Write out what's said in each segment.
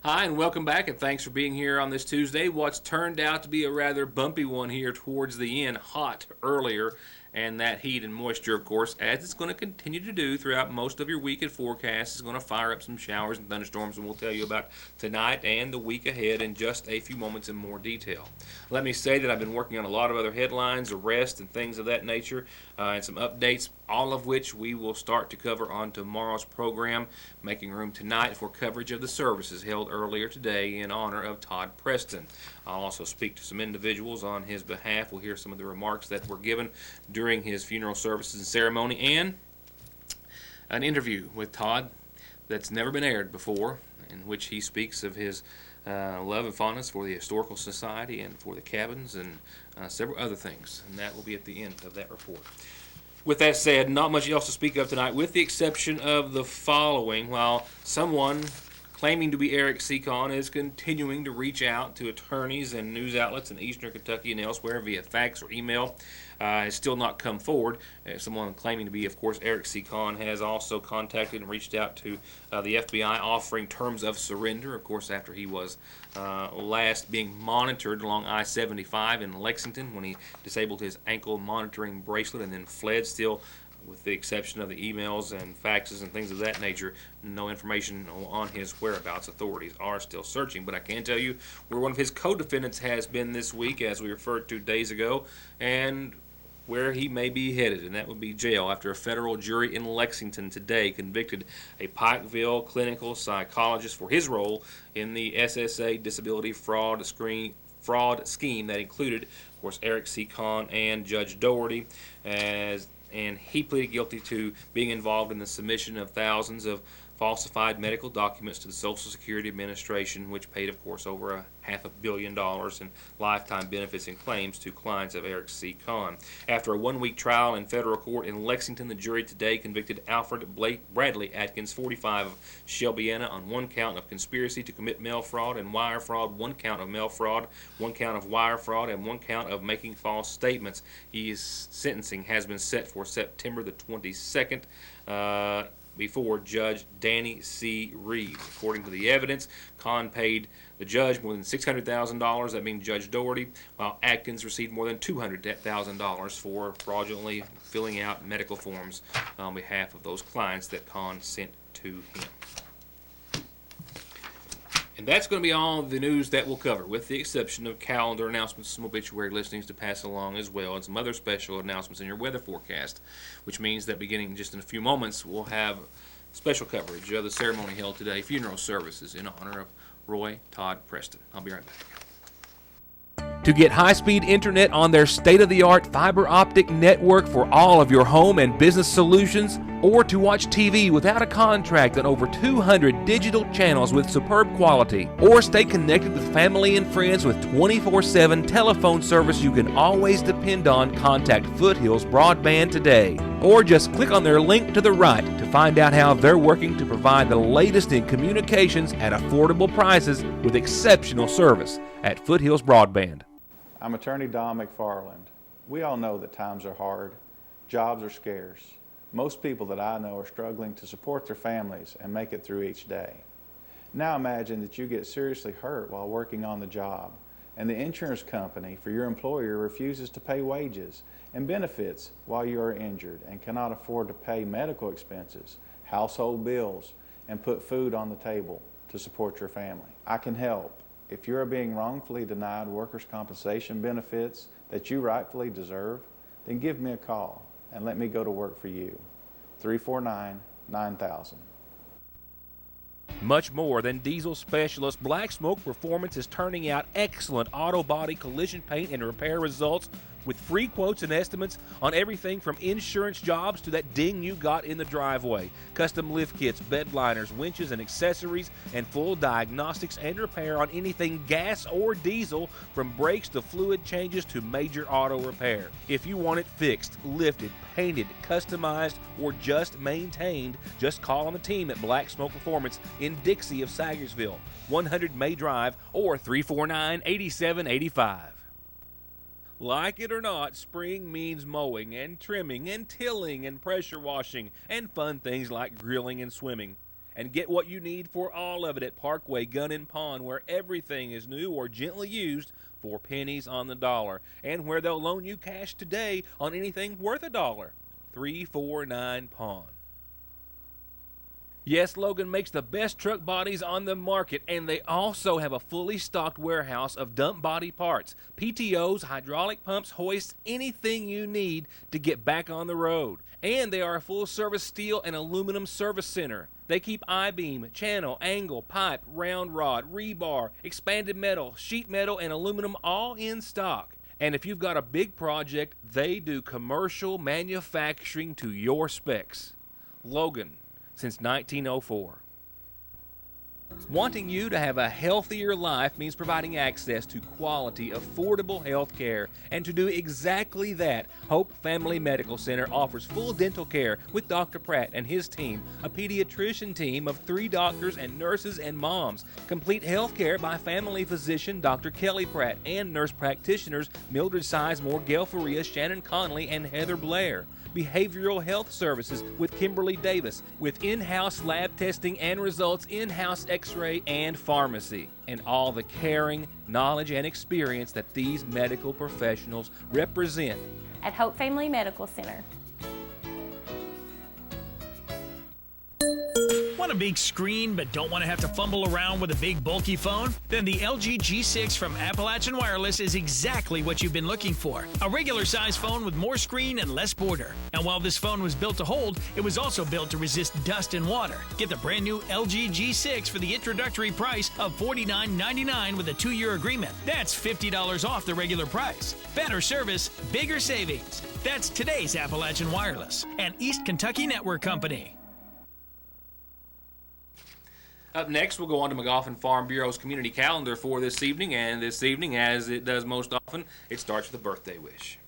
Hi, and welcome back, and thanks for being here on this Tuesday. What's turned out to be a rather bumpy one here towards the end, hot earlier, and that heat and moisture, of course, as it's going to continue to do throughout most of your week and forecast, is going to fire up some showers and thunderstorms, and we'll tell you about tonight and the week ahead in just a few moments in more detail. Let me say that I've been working on a lot of other headlines, arrests, and things of that nature, and some updates, all of which we will start to cover on tomorrow's program, making room tonight for coverage of the services held earlier today in honor of Todd Preston. I'll also speak to some individuals on his behalf. We'll hear some of the remarks that were given during his funeral services and ceremony, and an interview with Todd that's never been aired before, in which he speaks of his love and fondness for the Historical Society and for the cabins and several other things, and that will be at the end of that report. With that said, not much else to speak of tonight, with the exception of the following. While someone claiming to be Eric Seacon is continuing to reach out to attorneys and news outlets in eastern Kentucky and elsewhere via fax or email, has still not come forward. Someone claiming to be, of course, Eric Seacon has also contacted and reached out to the FBI offering terms of surrender, of course, after he was last being monitored along I-75 in Lexington when he disabled his ankle monitoring bracelet and then fled. Still, with the exception of the emails and faxes and things of that nature, no information on his whereabouts. Authorities are still searching, but I can tell you where one of his co-defendants has been this week, as we referred to days ago, and where he may be headed, and that would be jail, after a federal jury in Lexington today convicted a Pikeville clinical psychologist for his role in the SSA disability fraud scheme that included, of course, Eric Seacon and Judge Doherty, and he pleaded guilty to being involved in the submission of thousands of falsified medical documents to the Social Security Administration, which paid, of course, over $500 million in lifetime benefits and claims to clients of Eric Seacon. After a one-week trial in federal court in Lexington, the jury today convicted Alfred Bradley Atkins, 45, of Shelbyana, on one count of conspiracy to commit mail fraud and wire fraud, one count of mail fraud, one count of wire fraud, and one count of making false statements. His sentencing has been set for September the 22nd. Before Judge Danny C. Reeves. According to the evidence, Kahn paid the judge more than $600,000, that means Judge Doherty, while Atkins received more than $200,000 for fraudulently filling out medical forms on behalf of those clients that Kahn sent to him. And that's going to be all the news that we'll cover, with the exception of calendar announcements, some obituary listings to pass along as well, and some other special announcements in your weather forecast, which means that beginning just in a few moments, we'll have special coverage of the ceremony held today, funeral services in honor of Roy Todd Preston. I'll be right back. To get high-speed internet on their state-of-the-art fiber optic network for all of your home and business solutions, or to watch TV without a contract on over 200 digital channels with superb quality, or stay connected with family and friends with 24/7 telephone service you can always depend on, contact Foothills Broadband today. Or just click on their link to the right to find out how they're working to provide the latest in communications at affordable prices with exceptional service at Foothills Broadband. I'm attorney Don McFarland. We all know that times are hard. Jobs are scarce. Most people that I know are struggling to support their families and make it through each day. Now imagine that you get seriously hurt while working on the job, and the insurance company for your employer refuses to pay wages and benefits while you are injured and cannot afford to pay medical expenses, household bills, and put food on the table to support your family. I can help. If you are being wrongfully denied workers' compensation benefits that you rightfully deserve, then give me a call and let me go to work for you. 349-9000. Much more than diesel specialist, Black Smoke Performance is turning out excellent auto body collision paint and repair results with free quotes and estimates on everything from insurance jobs to that ding you got in the driveway. Custom lift kits, bed liners, winches, and accessories, and full diagnostics and repair on anything gas or diesel, from brakes to fluid changes to major auto repair. If you want it fixed, lifted, painted, customized, or just maintained, just call on the team at Black Smoke Performance in Dixie of Sagersville, 100 May Drive, or 349-8785. Like it or not, spring means mowing and trimming and tilling and pressure washing and fun things like grilling and swimming. and get what you need for all of it at Parkway Gun and Pawn, where everything is new or gently used for pennies on the dollar, and where they'll loan you cash today on anything worth $1. 349 Pawn. Yes, Logan makes the best truck bodies on the market, and they also have a fully stocked warehouse of dump body parts, PTOs, hydraulic pumps, hoists, anything you need to get back on the road. And they are a full-service steel and aluminum service center. They keep I-beam, channel, angle, pipe, round rod, rebar, expanded metal, sheet metal, and aluminum all in stock. And if you've got a big project, they do commercial manufacturing to your specs. Logan, since 1904. Wanting you to have a healthier life means providing access to quality, affordable health care. And to do exactly that, Hope Family Medical Center offers full dental care with Dr. Pratt and his team, a pediatrician team of 3 doctors and nurses and moms, complete health care by family physician Dr. Kelly Pratt and nurse practitioners Mildred Sizemore, Gail Faria, Shannon Conley, and Heather Blair. Behavioral health services with Kimberly Davis, with in-house lab testing and results, in-house x-ray and pharmacy, and all the caring, knowledge, and experience that these medical professionals represent at Hope Family Medical Center. Want a big screen but don't want to have to fumble around with a big bulky phone? Then the LG G6 from Appalachian Wireless is exactly what you've been looking for. A regular size phone with more screen and less border. And while this phone was built to hold, it was also built to resist dust and water. Get the brand new LG G6 for the introductory price of $49.99 with a 2-year agreement. That's $50 off the regular price. Better service, bigger savings. That's today's Appalachian Wireless, an East Kentucky network company. Up next, we'll go on to McGoffin Farm Bureau's community calendar for this evening, and this evening, as it does most often, it starts with a birthday wish.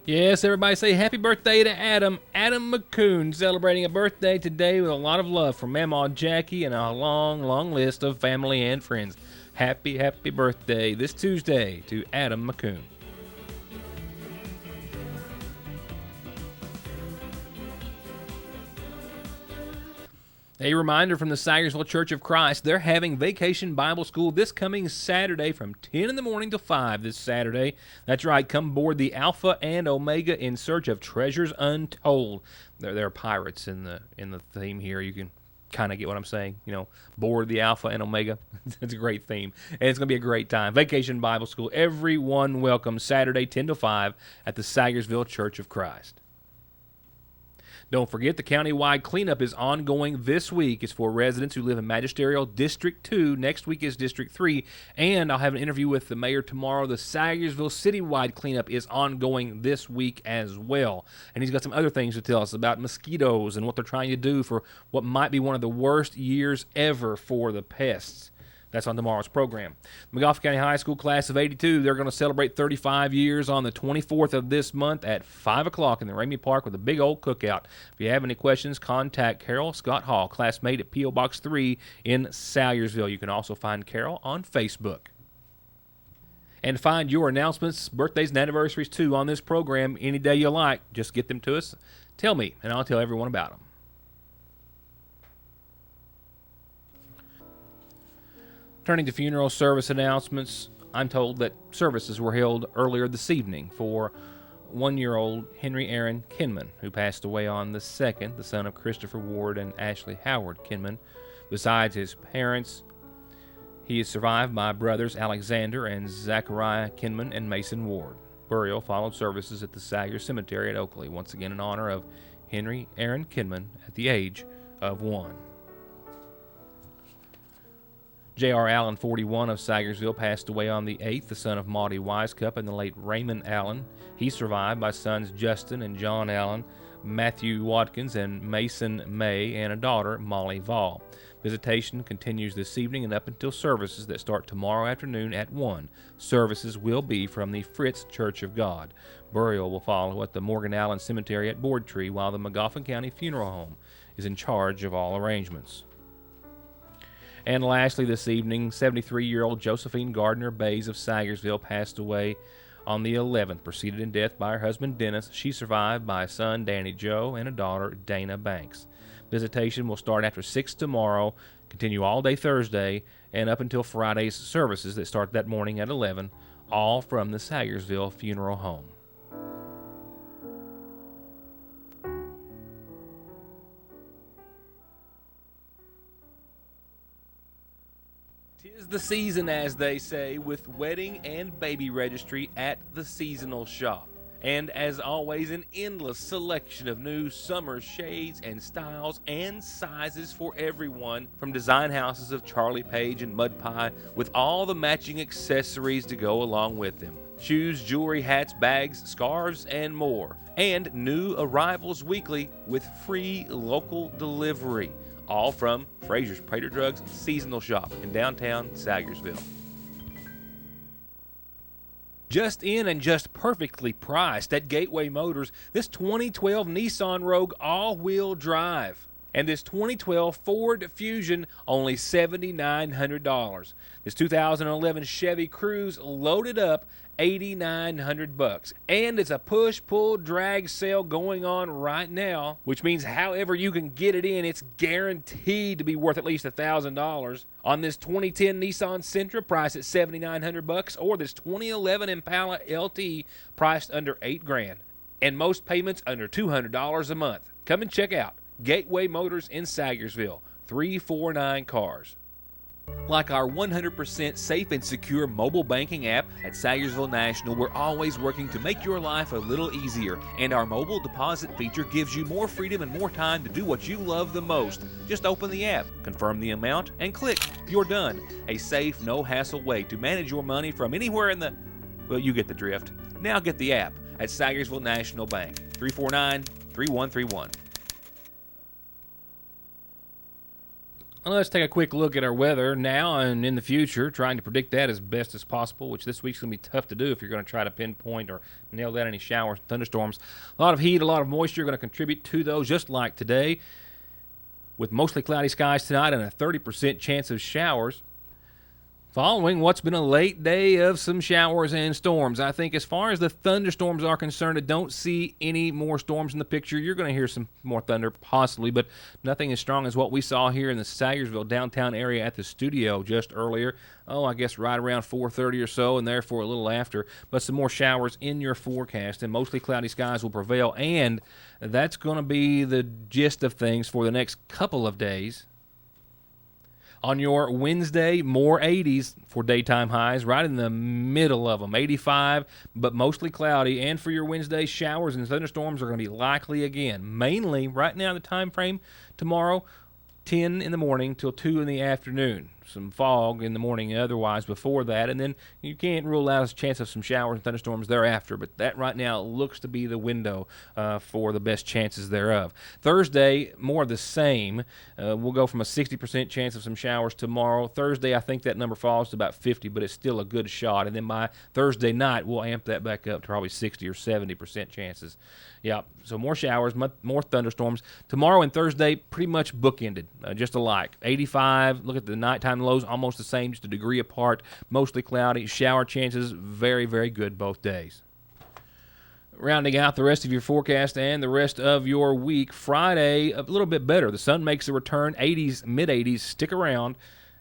Yes, everybody say happy birthday to Adam. Adam McCoon celebrating a birthday today with a lot of love from Mamaw Jackie and a long, long list of family and friends. Happy, happy birthday this Tuesday to Adam McCoon. A reminder from the Sayersville Church of Christ, they're having Vacation Bible School this coming Saturday from 10 in the morning to 5 this Saturday. That's right, come board the Alpha and Omega in search of treasures untold. There are pirates in the theme here. You can kind of get what I'm saying. You know, board the Alpha and Omega. It's a great theme, and it's going to be a great time. Vacation Bible School, everyone welcome, Saturday 10 to 5 at the Sayersville Church of Christ. Don't forget, the countywide cleanup is ongoing this week. It's for residents who live in Magisterial District 2. Next week is District 3. And I'll have an interview with the mayor tomorrow. The Sayersville citywide cleanup is ongoing this week as well. And he's got some other things to tell us about mosquitoes and what they're trying to do for what might be one of the worst years ever for the pests. That's on tomorrow's program. McGoffin County High School class of 82, they're going to celebrate 35 years on the 24th of this month at 5 o'clock in the Ramey Park with a big old cookout. If you have any questions, contact Carol Scott Hall, classmate at P.O. Box 3 in Salyersville. You can also find Carol on Facebook. And find your announcements, birthdays, and anniversaries, too, on this program any day you like. Just get them to us. Tell me, and I'll tell everyone about them. Turning to funeral service announcements, I'm told that services were held earlier this evening for 1-year-old Henry Aaron Kinman, who passed away on the 2nd, the son of Christopher Ward and Ashley Howard Kinman. Besides his parents, he is survived by brothers Alexander and Zachariah Kinman and Mason Ward. Burial followed services at the Sager Cemetery at Oakley, once again in honor of Henry Aaron Kinman at the age of 1. J.R. Allen, 41, of Sagersville, passed away on the 8th, the son of Maudie Wisecup and the late Raymond Allen. He's survived by sons Justin and John Allen, Matthew Watkins, and Mason May, and a daughter, Molly Vall. Visitation continues this evening and up until services that start tomorrow afternoon at 1. Services will be from the Fritz Church of God. Burial will follow at the Morgan Allen Cemetery at Board Tree, while the McGoffin County Funeral Home is in charge of all arrangements. And lastly this evening, 73-year-old Josephine Gardner Bays of Sagersville passed away on the 11th, preceded in death by her husband Dennis. She's survived by a son, Danny Joe, and a daughter, Dana Banks. Visitation will start after 6 tomorrow, continue all day Thursday, and up until Friday's services that start that morning at 11, all from the Sayersville Funeral Home. Tis the season, as they say, with wedding and baby registry at the seasonal shop. And as always, an endless selection of new summer shades and styles and sizes for everyone, from design houses of Charlie Page and Mud Pie with all the matching accessories to go along with them. Shoes, jewelry, hats, bags, scarves, and more. And new arrivals weekly with free local delivery. All from Fraser's Prater Drugs Seasonal Shop in downtown Sayersville. Just in and just perfectly priced at Gateway Motors, this 2012 Nissan Rogue all-wheel drive. And this 2012 Ford Fusion, only $7,900. This 2011 Chevy Cruze loaded up, $8,900. And it's a push-pull-drag sale going on right now, which means however you can get it in, it's guaranteed to be worth at least $1,000. On this 2010 Nissan Sentra, priced at $7,900, or this 2011 Impala LT, priced under $8,000, and most payments under $200 a month. Come and check out Gateway Motors in Sayersville, 349 Cars. Like our 100% safe and secure mobile banking app at Sayersville National, we're always working to make your life a little easier, and our mobile deposit feature gives you more freedom and more time to do what you love the most. Just open the app, confirm the amount, and click. You're done. A safe, no-hassle way to manage your money from anywhere in the... Well, you get the drift. Now get the app at Sayersville National Bank, 349-3131. Let's take a quick look at our weather now and in the future, trying to predict that as best as possible, which this week's going to be tough to do if you're going to try to pinpoint or nail down any showers, thunderstorms. A lot of heat, a lot of moisture going to contribute to those, just like today, with mostly cloudy skies tonight and a 30% chance of showers. Following what's been a late day of some showers and storms. I think as far as the thunderstorms are concerned, I don't see any more storms in the picture. You're going to hear some more thunder possibly, but nothing as strong as what we saw here in the Sayersville downtown area at the studio just earlier. I guess right around 4:30 or so, and therefore a little after. But some more showers in your forecast, and mostly cloudy skies will prevail. And that's going to be the gist of things for the next couple of days. On your Wednesday, more 80s for daytime highs, right in the middle of them. 85, but mostly cloudy. And for your Wednesday, showers and thunderstorms are going to be likely again. Mainly, right now, the time frame tomorrow, 10 in the morning till 2 in the afternoon. Some fog in the morning otherwise before that, and then you can't rule out a chance of some showers and thunderstorms thereafter, but that right now looks to be the window for the best chances thereof. Thursday, more of the same. We'll go from a 60% chance of some showers tomorrow. Thursday, I think that number falls to about 50, but it's still a good shot, and then by Thursday night, we'll amp that back up to probably 60 or 70% chances. Yeah, so more showers, more thunderstorms. Tomorrow and Thursday, pretty much bookended, just alike. 85, look at the nighttime lows, almost the same, just a degree apart. Mostly cloudy. Shower chances, very, very good both days. Rounding out the rest of your forecast and the rest of your week, Friday, a little bit better. The sun makes a return, 80s, mid-80s, stick around.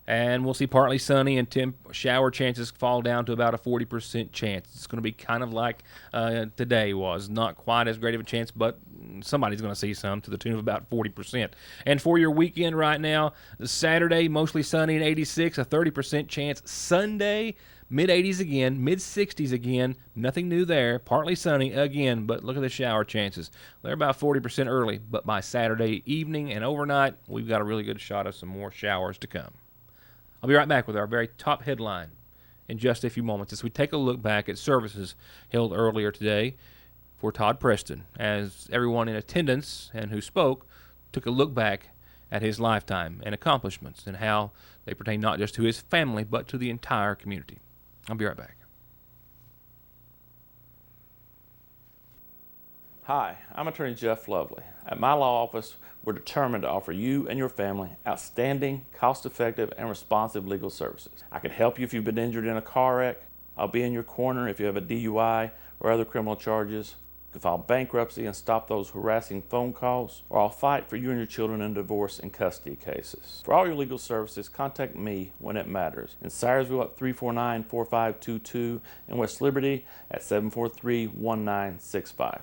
And we'll see partly sunny and shower chances fall down to about a 40% chance. It's going to be kind of like today was. Not quite as great of a chance, but somebody's going to see some to the tune of about 40%. And for your weekend right now, Saturday, mostly sunny and 86, a 30% chance. Sunday, mid-80s again, mid-60s again. Nothing new there. Partly sunny again, but look at the shower chances. They're about 40% early, but by Saturday evening and overnight, we've got a really good shot of some more showers to come. I'll be right back with our very top headline in just a few moments as we take a look back at services held earlier today for Todd Preston, as everyone in attendance and who spoke took a look back at his lifetime and accomplishments and how they pertain not just to his family but to the entire community. I'll be right back. Hi, I'm Attorney Jeff Lovely. At my law office, we're determined to offer you and your family outstanding, cost-effective, and responsive legal services. I can help you if you've been injured in a car wreck. I'll be in your corner if you have a DUI or other criminal charges. can file bankruptcy and stop those harassing phone calls, or I'll fight for you and your children in divorce and custody cases. For all your legal services, contact me when it matters. In Syersville at 349-4522 and West Liberty at 743-1965.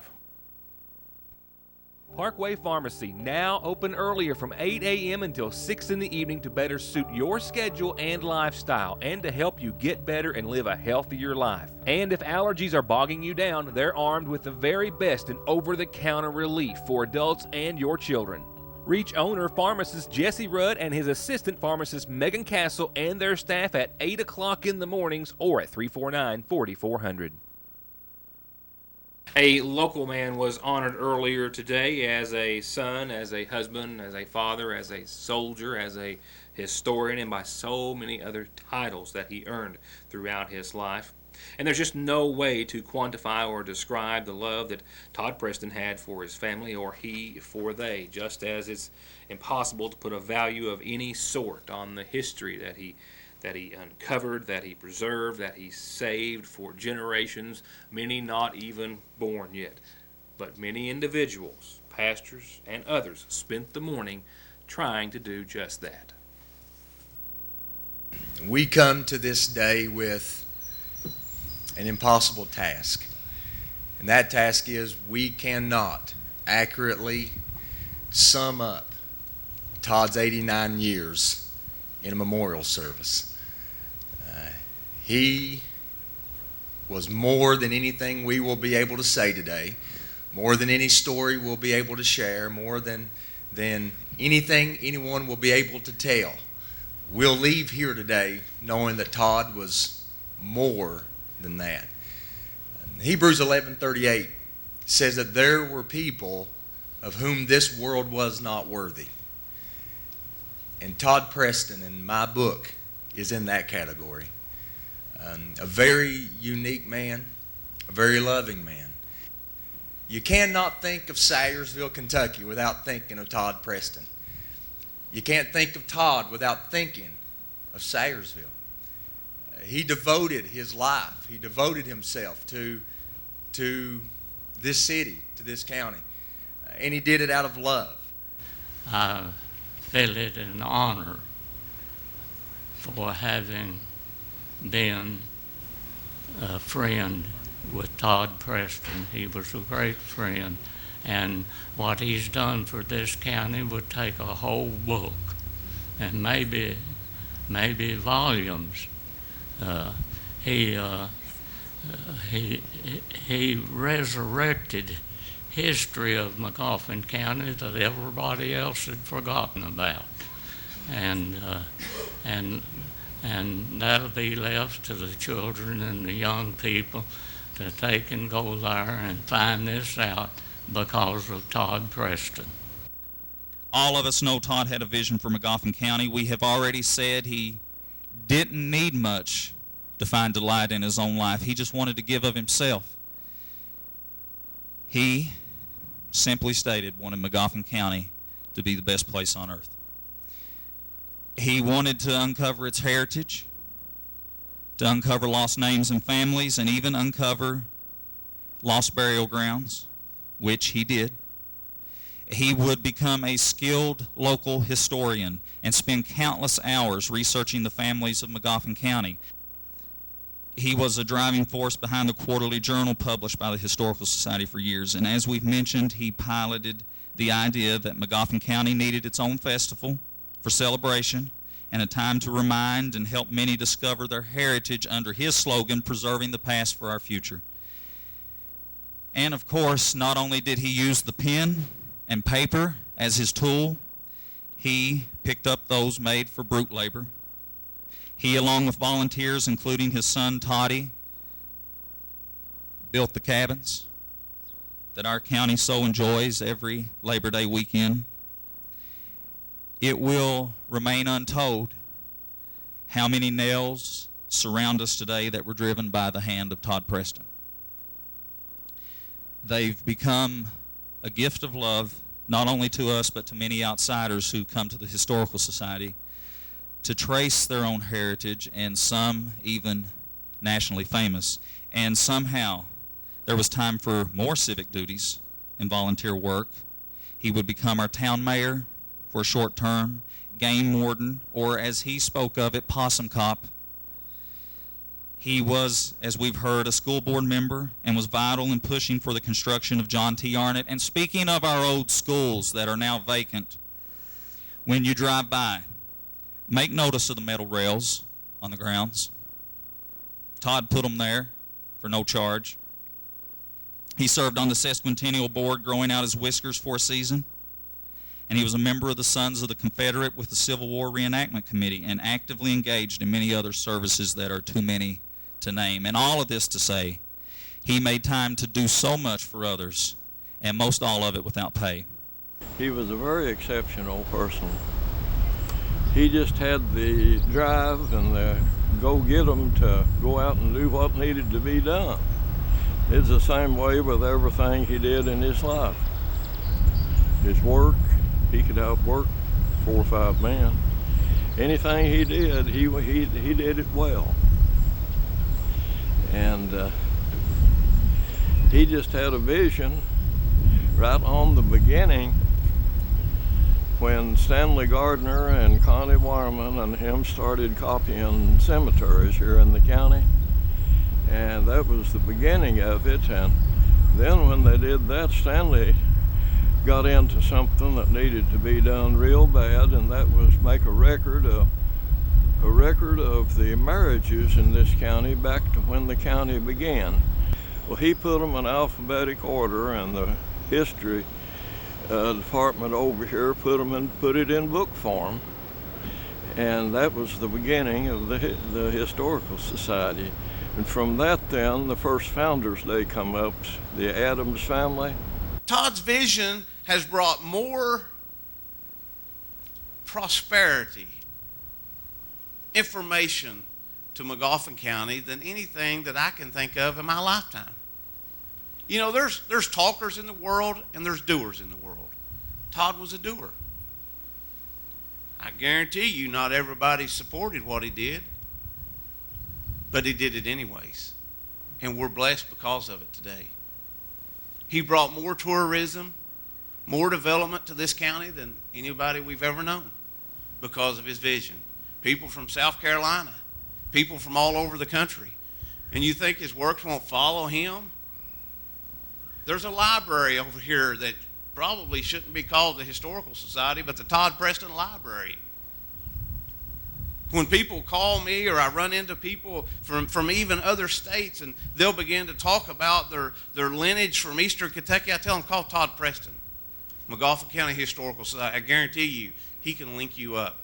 Parkway Pharmacy, now open earlier from 8 a.m. until 6 in the evening to better suit your schedule and lifestyle, and to help you get better and live a healthier life. And if allergies are bogging you down, they're armed with the very best in over-the-counter relief for adults and your children. Reach owner pharmacist Jesse Rudd and his assistant pharmacist Megan Castle and their staff at 8 o'clock in the mornings or at 349-4400. A local man was honored earlier today as a son, as a husband, as a father, as a soldier, as a historian, and by so many other titles that he earned throughout his life. And there's just no way to quantify or describe the love that Todd Preston had for his family, or he for they, just as it's impossible to put a value of any sort on the history that he uncovered, that he preserved, that he saved for generations, many not even born yet. But many individuals, pastors, and others spent the morning trying to do just that. We come to this day with an impossible task. And that task is we cannot accurately sum up Todd's 89 years in a memorial service. He was more than anything we will be able to say today, more than any story we'll be able to share, more than anything anyone will be able to tell. We'll leave here today knowing that Todd was more than that. Hebrews 11:38 says that there were people of whom this world was not worthy. And Todd Preston, in my book, is in that category. A very unique man, a very loving man. You cannot think of Syersville, Kentucky without thinking of Todd Preston. You can't think of Todd without thinking of Syersville. He devoted his life, he devoted himself to this city, to this county, and he did it out of love. I feel it an honor for having been a friend with Todd Preston. He was a great friend, and what he's done for this county would take a whole book and maybe volumes. He resurrected history of Macouphin County that everybody else had forgotten about, and that'll be left to the children and the young people that they can go there and find this out because of Todd Preston. All of us know Todd had a vision for Macouphin County. We have already said he didn't need much to find delight in his own life. He just wanted to give of himself. He, simply stated, wanted Macouphin County to be the best place on earth. He wanted to uncover its heritage, to uncover lost names and families, and even uncover lost burial grounds, which he did. He would become a skilled local historian and spend countless hours researching the families of Macouphin County. He was a driving force behind the quarterly journal published by the Historical Society for years, and as we've mentioned, he piloted the idea that Macouphin County needed its own festival for celebration and a time to remind and help many discover their heritage under his slogan, preserving the past for our future. And of course, not only did he use the pen and paper as his tool, he picked up those made for brute labor. He, along with volunteers, including his son Toddy, built the cabins that our county so enjoys every Labor Day weekend. It will remain untold how many nails surround us today that were driven by the hand of Todd Preston. They've become a gift of love, not only to us, but to many outsiders who come to the Historical Society to trace their own heritage, and some even nationally famous. And somehow there was time for more civic duties and volunteer work. He would become our town mayor for a short term, game warden, or as he spoke of it, possum cop. He was, as we've heard, a school board member and was vital in pushing for the construction of John T. Arnott. And speaking of our old schools that are now vacant, when you drive by, make notice of the metal rails on the grounds. Todd put them there for no charge. He served on the sesquicentennial board, growing out his whiskers for a season. And he was a member of the Sons of the Confederate with the Civil War Reenactment Committee and actively engaged in many other services that are too many to name. And all of this to say, he made time to do so much for others, and most all of it without pay. He was a very exceptional person. He just had the drive and the go-get-em to go out and do what needed to be done. It's the same way with everything he did in his life. His work, he could outwork 4 or 5 men. Anything he did, he did it well. And he just had a vision right on the beginning when Stanley Gardner and Connie Wireman and him started copying cemeteries here in the county. And that was the beginning of it. And then when they did that, Stanley got into something that needed to be done real bad, and that was make a record of the marriages in this county back to when the county began. Well, he put them in alphabetic order, and the history department over here put it in book form, and that was the beginning of the Historical Society. And from that, then, the first Founders Day come up, the Adams family. Todd's vision has brought more prosperity, information to Magoffin County than anything that I can think of in my lifetime. You know, there's talkers in the world and there's doers in the world. Todd was a doer. I guarantee you not everybody supported what he did, but he did it anyways. And we're blessed because of it today. He brought more tourism, more development to this county than anybody we've ever known because of his vision. People from South Carolina, people from all over the country. And you think his works won't follow him? There's a library over here that probably shouldn't be called the Historical Society, but the Todd Preston Library. When people call me or I run into people from even other states and they'll begin to talk about their lineage from Eastern Kentucky, I tell them, call Todd Preston, Magoffin County Historical Society. I guarantee you, he can link you up.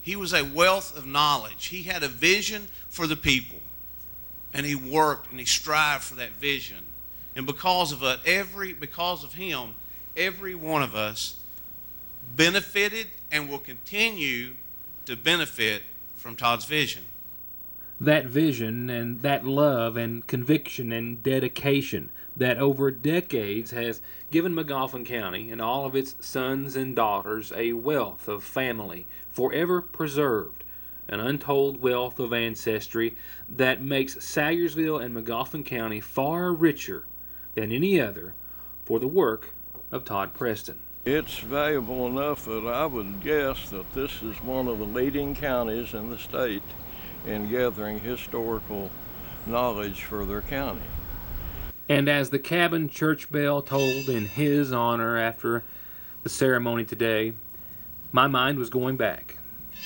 He was a wealth of knowledge. He had a vision for the people, and he worked and he strived for that vision. And because of him, every one of us benefited and will continue to benefit from Todd's vision. That vision and that love and conviction and dedication that over decades has given Magoffin County and all of its sons and daughters a wealth of family forever preserved, an untold wealth of ancestry that makes Salyersville and Magoffin County far richer than any other for the work of Todd Preston. It's valuable enough that I would guess that this is one of the leading counties in the state in gathering historical knowledge for their county. And as the cabin church bell tolled in his honor after the ceremony today, my mind was going back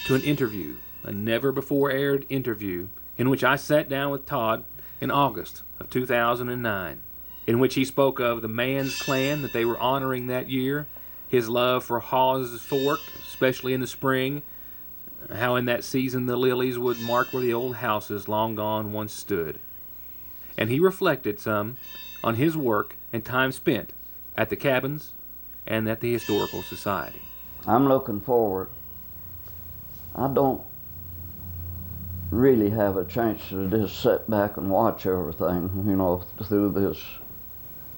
to an interview, a never-before-aired interview, in which I sat down with Todd in August of 2009, in which he spoke of the Man's Clan that they were honoring that year, his love for Hawes Fork, especially in the spring, how in that season the lilies would mark where the old houses long gone once stood. And he reflected some on his work and time spent at the cabins and at the Historical Society. I'm looking forward. I don't really have a chance to just sit back and watch everything, through this.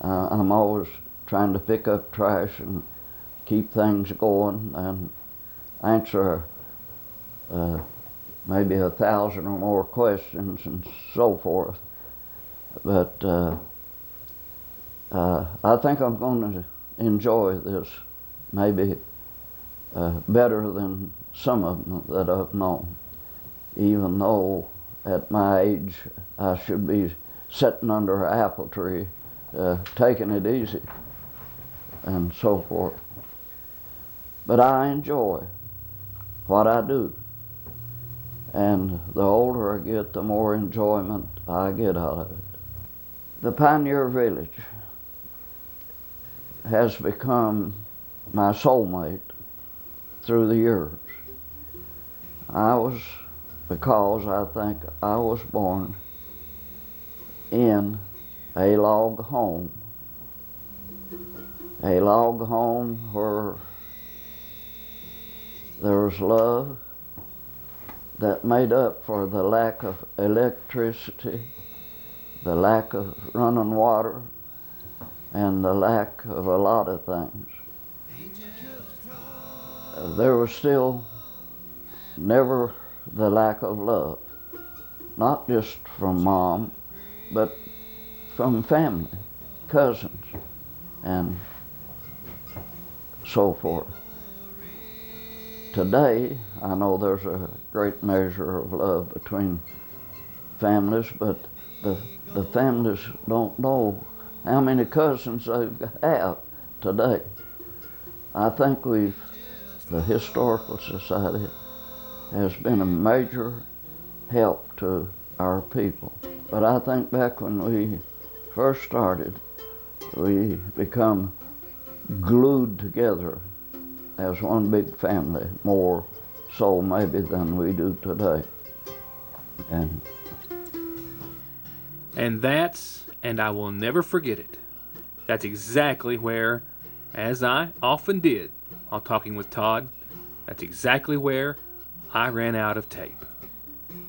I'm always trying to pick up trash and keep things going and answer maybe 1,000 or more questions and so forth. But I think I'm going to enjoy this maybe better than some of them that I've known, even though at my age I should be sitting under an apple tree taking it easy and so forth. But I enjoy what I do, and the older I get, the more enjoyment I get out of it. The Pioneer Village has become my soulmate through the years. Because I think I was born in a log home where there was love that made up for the lack of electricity, the lack of running water, and the lack of a lot of things. There was still never the lack of love, not just from Mom, but from family, cousins, and so forth. Today, I know there's a great measure of love between families, but the families don't know how many cousins they have today. I think the Historical Society has been a major help to our people. But I think back when we first started, we become glued together as one big family, more so maybe than we do today. And I will never forget it, that's exactly where, as I often did while talking with Todd, that's exactly where I ran out of tape.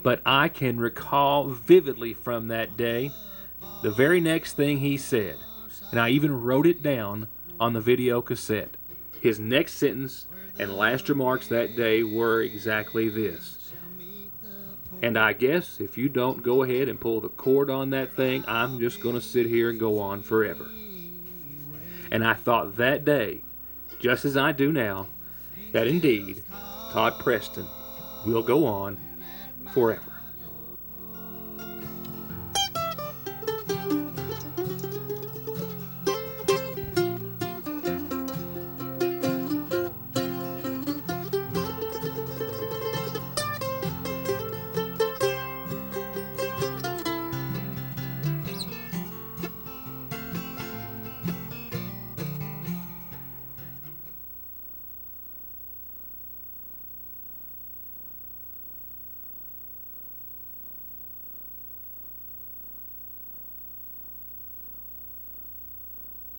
But I can recall vividly from that day the very next thing he said, and I even wrote it down on the video cassette. His next sentence and last remarks that day were exactly this: "And I guess if you don't go ahead and pull the cord on that thing, I'm just going to sit here and go on forever." And I thought that day, just as I do now, that indeed Todd Preston will go on forever.